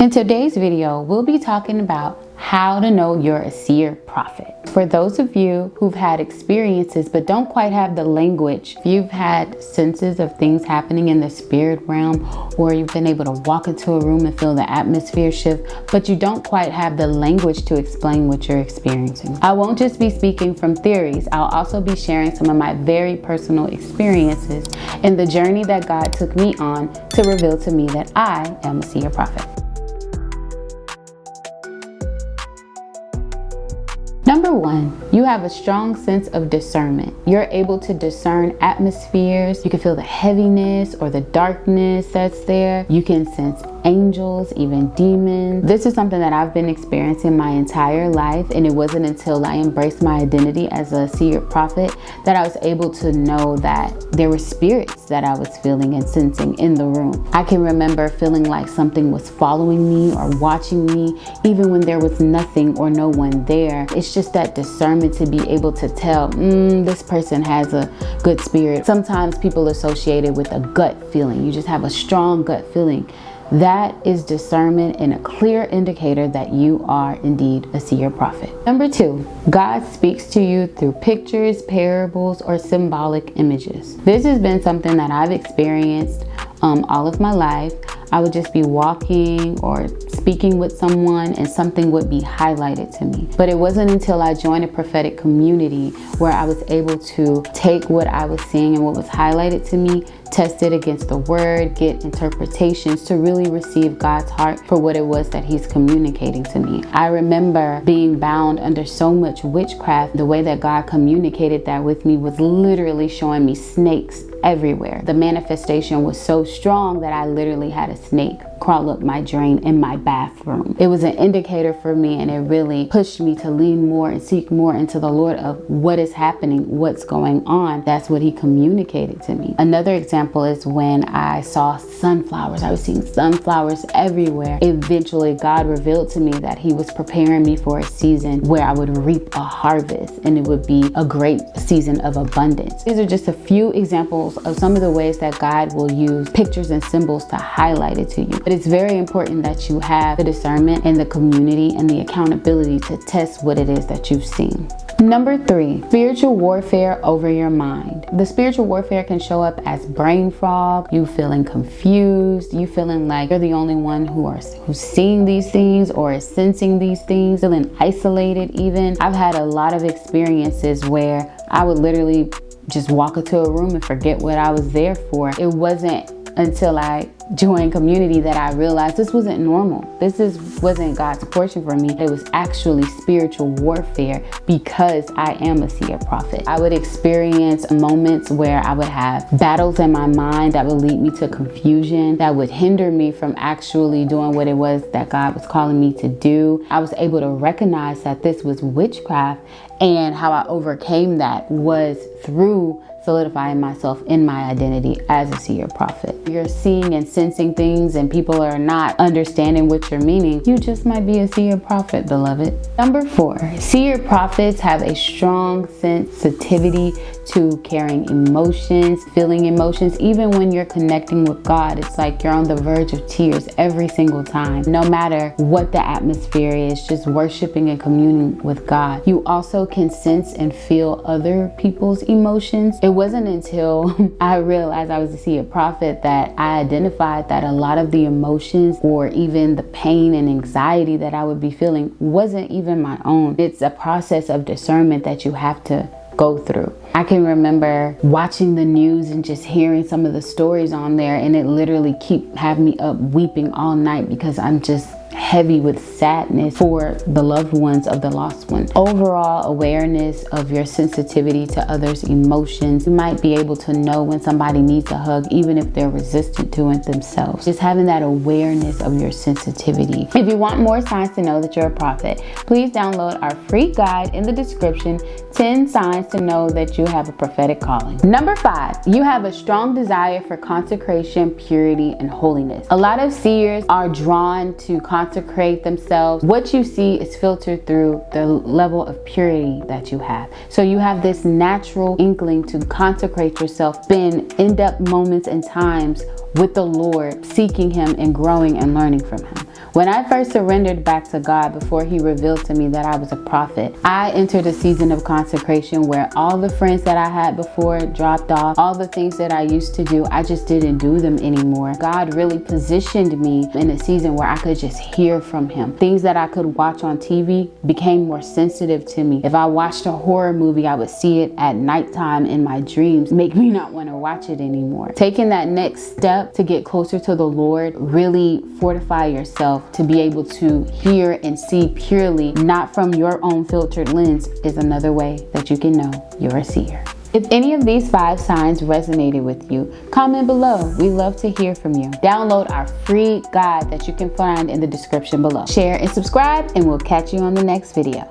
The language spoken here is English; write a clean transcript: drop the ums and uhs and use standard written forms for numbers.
In today's video, we'll be talking about how to know you're a seer prophet. For those of you who've had experiences but don't quite have the language, if you've had senses of things happening in the spirit realm, or you've been able to walk into a room and feel the atmosphere shift, but you don't quite have the language to explain what you're experiencing. I won't just be speaking from theories. I'll also be sharing some of my very personal experiences and the journey that God took me on to reveal to me that I am a seer prophet. Number one, you have a strong sense of discernment. You're able to discern atmospheres. You can feel the heaviness or the darkness that's there. You can sense angels, even demons. This is something that I've been experiencing my entire life, and it wasn't until I embraced my identity as a seer prophet that I was able to know that there were spirits that I was feeling and sensing in the room. I can remember feeling like something was following me or watching me, even when there was nothing or no one there. It's just that discernment to be able to tell, this person has a good spirit. Sometimes people associate it with a gut feeling. You just have a strong gut feeling. That is discernment and a clear indicator that you are indeed a seer prophet. Number two, God speaks to you through pictures, parables, or symbolic images. This has been something that I've experienced all of my life. I would just be walking or speaking with someone and something would be highlighted to me. But it wasn't until I joined a prophetic community where I was able to take what I was seeing and what was highlighted to me, test it against the word, get interpretations to really receive God's heart for what it was that he's communicating to me. I remember being bound under so much witchcraft. The way that God communicated that with me was literally showing me snakes everywhere. The manifestation was so strong that I literally had a snake crawl up my drain in my bathroom. It was an indicator for me, and it really pushed me to lean more and seek more into the Lord of what is happening, what's going on. That's what he communicated to me. Another example is when I saw sunflowers. I was seeing sunflowers everywhere. Eventually, God revealed to me that he was preparing me for a season where I would reap a harvest, and it would be a great season of abundance. These are just a few examples of some of the ways that God will use pictures and symbols to highlight it to you. But it's very important that you have the discernment and the community and the accountability to test what it is that you've seen. Number three, spiritual warfare over your mind. The spiritual warfare can show up as brain fog, you feeling confused, you feeling like you're the only one who's seeing these things or is sensing these things, feeling isolated even. I've had a lot of experiences where I would literally just walk into a room and forget what I was there for. It wasn't until I joined community that I realized this wasn't normal. Wasn't God's portion for me. It was actually spiritual warfare because I am a seer prophet. I would experience moments where I would have battles in my mind that would lead me to confusion, that would hinder me from actually doing what it was that God was calling me to do. I was able to recognize that this was witchcraft, and how I overcame that was through solidifying myself in my identity as a seer prophet. You're seeing and sensing things and people are not understanding what you're meaning. You just might be a seer prophet, beloved. Number four, seer prophets have a strong sensitivity to carrying emotions, feeling emotions. Even when you're connecting with God, it's like you're on the verge of tears every single time. No matter what the atmosphere is, just worshiping and communing with God. You also can sense and feel other people's emotions. It wasn't until I realized I was a seer prophet that I identified that a lot of the emotions or even the pain and anxiety that I would be feeling wasn't even my own. It's a process of discernment that you have to go through. I can remember watching the news and just hearing some of the stories on there, and it literally having me up weeping all night because I'm just heavy with sadness for the loved ones of the lost ones. Overall awareness of your sensitivity to others' emotions. You might be able to know when somebody needs a hug, even if they're resistant to it themselves. Just having that awareness of your sensitivity. If you want more signs to know that you're a prophet, please download our free guide in the description, 10 signs to know that you have a prophetic calling. Number five, you have a strong desire for consecration, purity, and holiness. A lot of seers are drawn to consecrate themselves. What you see is filtered through the level of purity that you have. So you have this natural inkling to consecrate yourself, spend in-depth moments and times with the Lord, seeking him and growing and learning from him. When I first surrendered back to God before He revealed to me that I was a prophet, I entered a season of consecration where all the friends that I had before dropped off. All the things that I used to do, I just didn't do them anymore. God really positioned me in a season where I could just hear from Him. Things that I could watch on TV became more sensitive to me. If I watched a horror movie, I would see it at nighttime in my dreams, make me not want to watch it anymore. Taking that next step to get closer to the Lord, really fortify yourself to be able to hear and see purely, not from your own filtered lens, is another way that you can know you're a seer. If any of these 5 signs resonated with you, comment below. We love to hear from you. Download our free guide that you can find in the description below. Share and subscribe, and we'll catch you on the next video.